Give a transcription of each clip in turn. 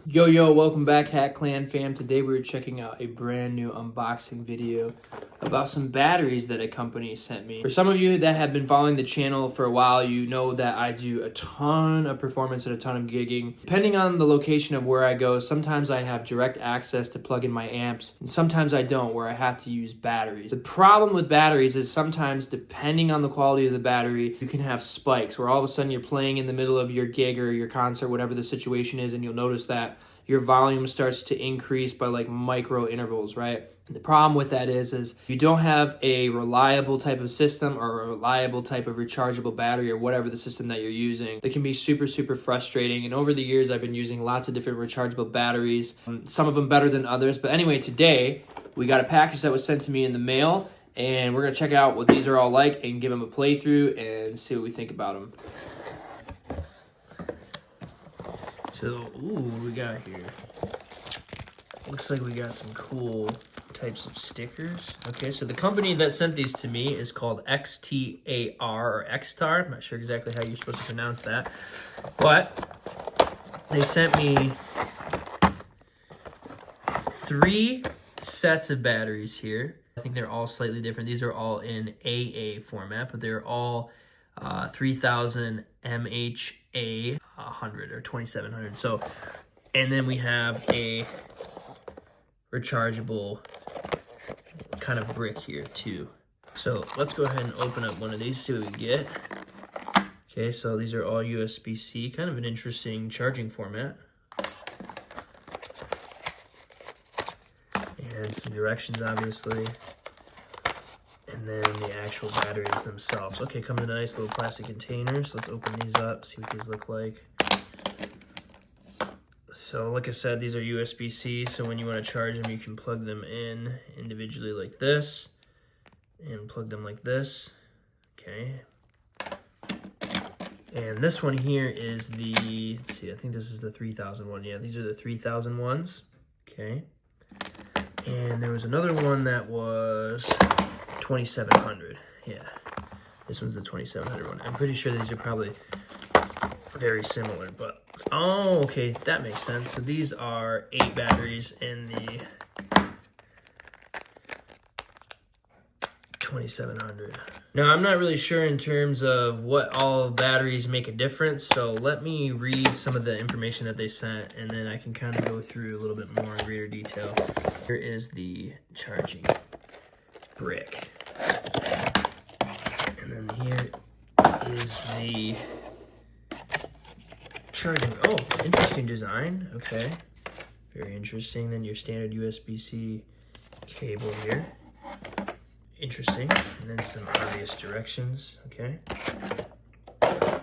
Yo, welcome back, Hat Clan fam. Today we're checking out a brand new unboxing video about some batteries that a company sent me. For some of you that have been following the channel for a while, you know that I do a ton of performance and a ton of gigging. Depending on the location of where I go, sometimes I have direct access to plug in my amps, and sometimes I don't, where I have to use batteries. The problem with batteries is sometimes, depending on the quality of the battery, you can have spikes where all of a sudden you're playing in the middle of your gig or your concert, whatever the situation is, and you'll notice that your volume starts to increase by like micro intervals, right? And the problem with that is you don't have a reliable type of system or a reliable type of rechargeable battery or whatever the system that you're using. That can be super frustrating. And over the years, I've been using lots of different rechargeable batteries, some of them better than others. But anyway, today we got a package that was sent to me in the mail, and we're gonna check out what these are all like and give them a playthrough and see what we think about them. So, what we got here? Looks like we got some cool types of stickers. Okay, so the company that sent these to me is called XTAR or XTAR. I'm not sure exactly how you're supposed to pronounce that. But they sent me 3 sets of batteries here. I think they're all slightly different. These are all in AA format, but they're all 3000 mHA 100 or 2700. So, and then we have a rechargeable kind of brick here too. So let's go ahead and open up one of these, see what we get. Okay, so these are all USB-C, kind of an interesting charging format. And some directions, obviously. And then the actual batteries themselves. Okay, come in a nice little plastic container. So let's open these up, see what these look like. So like I said, these are USB-C, so when you want to charge them, you can plug them in individually like this, and plug them like this, okay. And this one here is the, let's see, I think this is the 3000 one. Yeah, these are the 3000 ones, okay. And there was another one that was 2700, yeah. This one's the 2700 one. I'm pretty sure these are probably very similar, but oh, okay, that makes sense. So these are 8 batteries in the 2700. Now, I'm not really sure in terms of what all batteries make a difference, so let me read some of the information that they sent, and then I can kind of go through a little bit more in greater detail. Here is the charging brick, and then here is the charging. Oh, interesting design. Okay, very interesting. Then your standard USB-C cable here. Interesting. And then some obvious directions.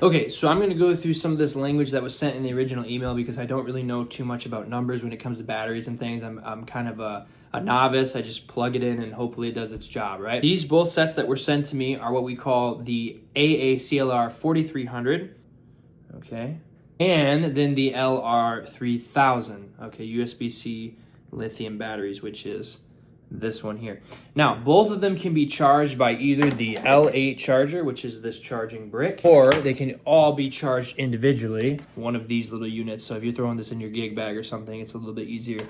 Okay, so I'm going to go through some of this language that was sent in the original email because I don't really know too much about numbers when it comes to batteries and things. I'm kind of a novice. I just plug it in and hopefully it does its job, right? These both sets that were sent to me are what we call the AA CLR 4300. Okay. And then the LR 3000, okay, USB-C lithium batteries, which is this one here. Now, both of them can be charged by either the L8 charger, which is this charging brick, or they can all be charged individually, one of these little units. So if you're throwing this in your gig bag or something, it's a little bit easier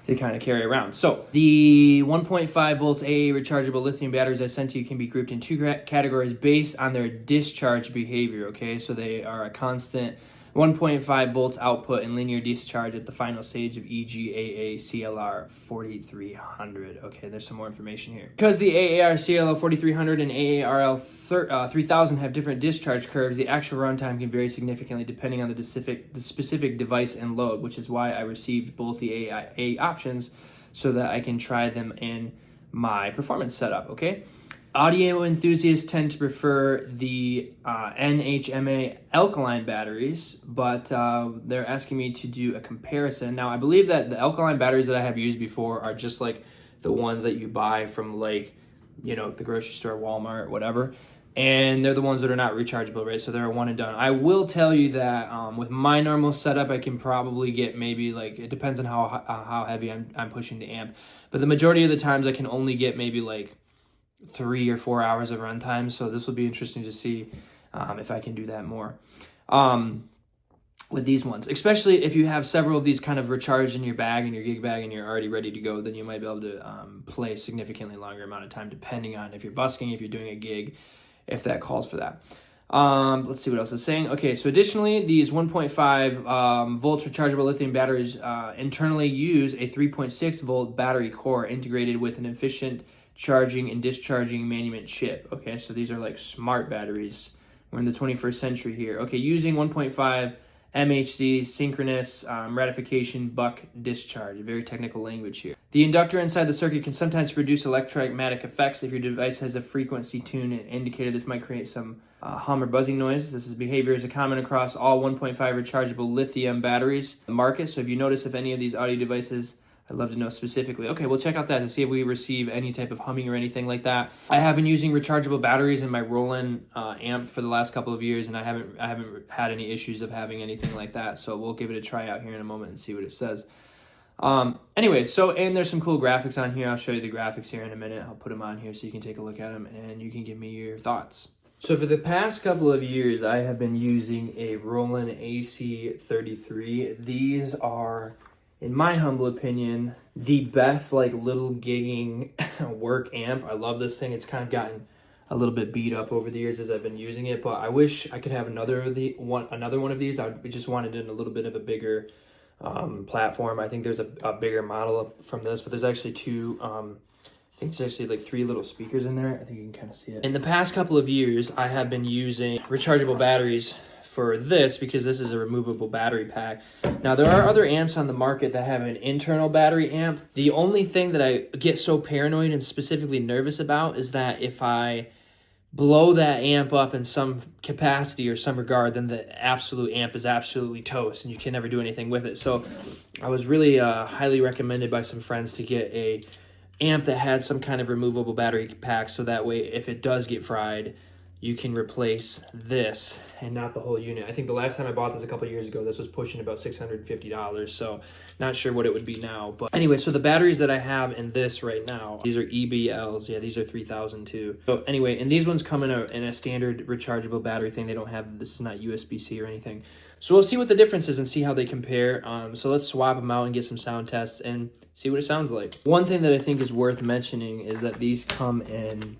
to kind of carry around. So the 1.5 volts AA rechargeable lithium batteries I sent to you can be grouped in 2 categories based on their discharge behavior, okay? So they are a constant 1.5 volts output and linear discharge at the final stage of EGAA CLR 4300. Okay, there's some more information here. Because the AAR CLR 4300 and AARL 3000 have different discharge curves, the actual runtime can vary significantly depending on the specific device and load, which is why I received both the AA options so that I can try them in my performance setup, okay? Audio enthusiasts tend to prefer the NHMA alkaline batteries, but they're asking me to do a comparison. Now, I believe that the alkaline batteries that I have used before are just like the ones that you buy from, like, you know, the grocery store, Walmart, whatever. And they're the ones that are not rechargeable, right? So they're a one and done. I will tell you that with my normal setup, I can probably get maybe, like, it depends on how heavy I'm pushing the amp. But the majority of the times I can only get maybe like 3 or 4 hours of runtime, so this will be interesting to see if I can do that more. with these ones, especially if you have several of these kind of recharged in your bag, in your gig bag, and you're already ready to go, then you might be able to play a significantly longer amount of time, depending on if you're busking, if you're doing a gig, if that calls for that. Let's see what else it's saying. Okay, so additionally, these 1.5 volts rechargeable lithium batteries internally use a 3.6 volt battery core integrated with an efficient charging and discharging management chip. Okay, so these are like smart batteries. We're in the 21st century here. Okay, using 1.5 MHz synchronous ratification buck discharge, a very technical language here. The inductor inside the circuit can sometimes produce electromagnetic effects. If your device has a frequency tune indicator, this might create some hum or buzzing noise. This behavior is common across all 1.5 rechargeable lithium batteries in the market. So if you notice if any of these audio devices, I'd love to know specifically. Okay, we'll check out that to see if we receive any type of humming or anything like that. I have been using rechargeable batteries in my Roland amp for the last couple of years, and I haven't had any issues of having anything like that. So we'll give it a try out here in a moment and see what it says. Anyway, and there's some cool graphics on here. I'll show you the graphics here in a minute. I'll put them on here so you can take a look at them and you can give me your thoughts. So for the past couple of years, I have been using a Roland AC33. These are, in my humble opinion, the best like little gigging work amp. I love this thing. It's kind of gotten a little bit beat up over the years as I've been using it, but I wish I could have another one of these. I just wanted it in a little bit of a bigger platform. I think there's a bigger model from this, but there's actually two. I think there's actually like 3 little speakers in there. I think you can kind of see it. In the past couple of years, I have been using rechargeable batteries for this because this is a removable battery pack. Now, there are other amps on the market that have an internal battery amp. The only thing that I get so paranoid and specifically nervous about is that if I blow that amp up in some capacity or some regard, then the absolute amp is absolutely toast and you can never do anything with it. So I was really highly recommended by some friends to get a amp that had some kind of removable battery pack, so that way if it does get fried, you can replace this and not the whole unit. I think the last time I bought this a couple years ago, this was pushing about $650, so not sure what it would be now. But anyway, so the batteries that I have in this right now, these are EBLs. Yeah, these are 3000 too. So anyway, and these ones come in a standard rechargeable battery thing. They don't have, this is not USB-C or anything. So we'll see what the difference is and see how they compare. So let's swap them out and get some sound tests and see what it sounds like. One thing that I think is worth mentioning is that these come in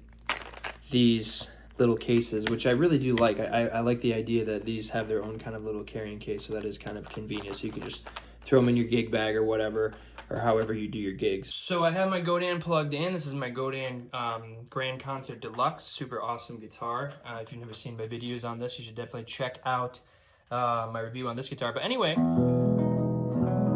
these little cases, which I really do like. I like the idea that these have their own kind of little carrying case, so that is kind of convenient. So you can just throw them in your gig bag or whatever, or however you do your gigs. So I have my Godin plugged in. This is my Godin Grand Concert Deluxe. Super awesome guitar. If you've never seen my videos on this, you should definitely check out my review on this guitar. But anyway,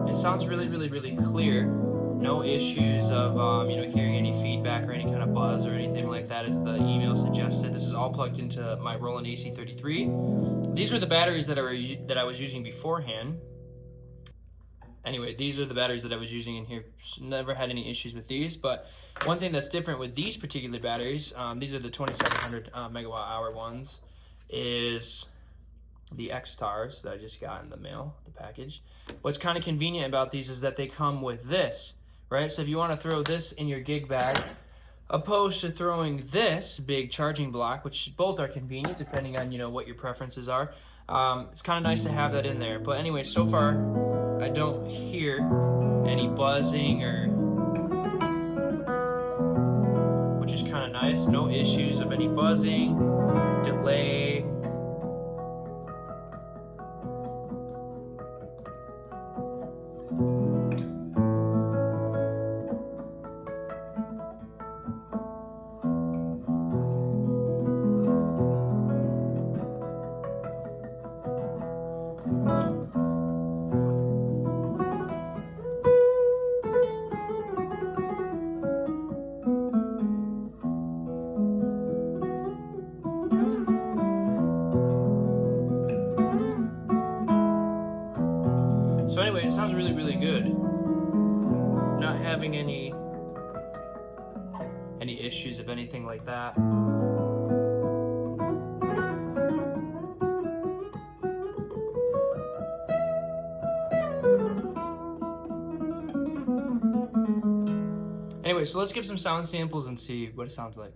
it sounds really, really, really clear. No issues of hearing any feedback or any kind of buzz or anything like that, as the email suggested. This is all plugged into my Roland AC33. These were the batteries that I was using beforehand. Anyway, these are the batteries that I was using in here. Never had any issues with these. But one thing that's different with these particular batteries, these are the 2700 megawatt hour ones, is the XTARs that I just got in the mail, the package. What's kind of convenient about these is that they come with this, right? So if you want to throw this in your gig bag, opposed to throwing this big charging block, which both are convenient depending on, what your preferences are, it's kind of nice to have that in there. But anyway, so far I don't hear any buzzing which is kind of nice. No issues of any buzzing, delay. So anyway, it sounds really, really good. Not having any issues of anything like that. Anyway, so let's give some sound samples and see what it sounds like.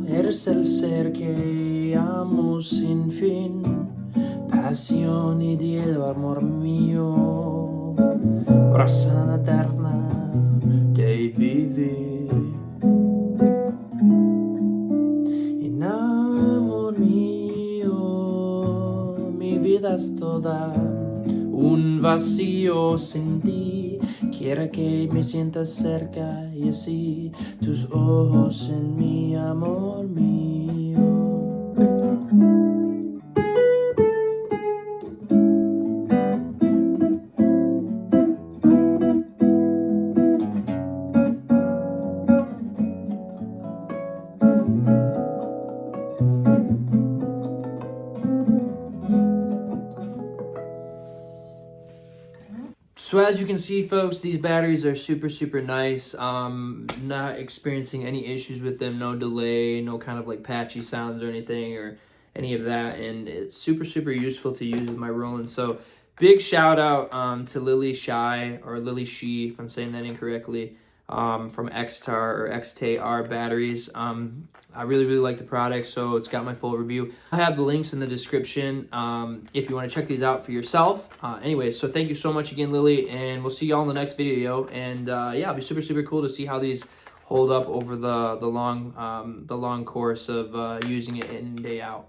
Eres el ser que amo sin fin, pasión y hielo, amor mío, razón eterna de vivir. En amor mío, mi vida es toda un vacío sin ti. Quiero que me sientas cerca y así tus ojos en mi amor mío. So as you can see, folks, these batteries are super nice. Not experiencing any issues with them, no delay, no kind of like patchy sounds or anything or any of that, and it's super useful to use with my Roland. So big shout out to Lily Shy, or Lily She, if I'm saying that incorrectly, from XTAR or XTAR batteries. I really like the product, so it's got my full review. I have the links in the description if you want to check these out for yourself. Anyway, so thank you so much again, Lily, and we'll see y'all in the next video. And yeah, it'll be super cool to see how these hold up over the long course of using it in and day out.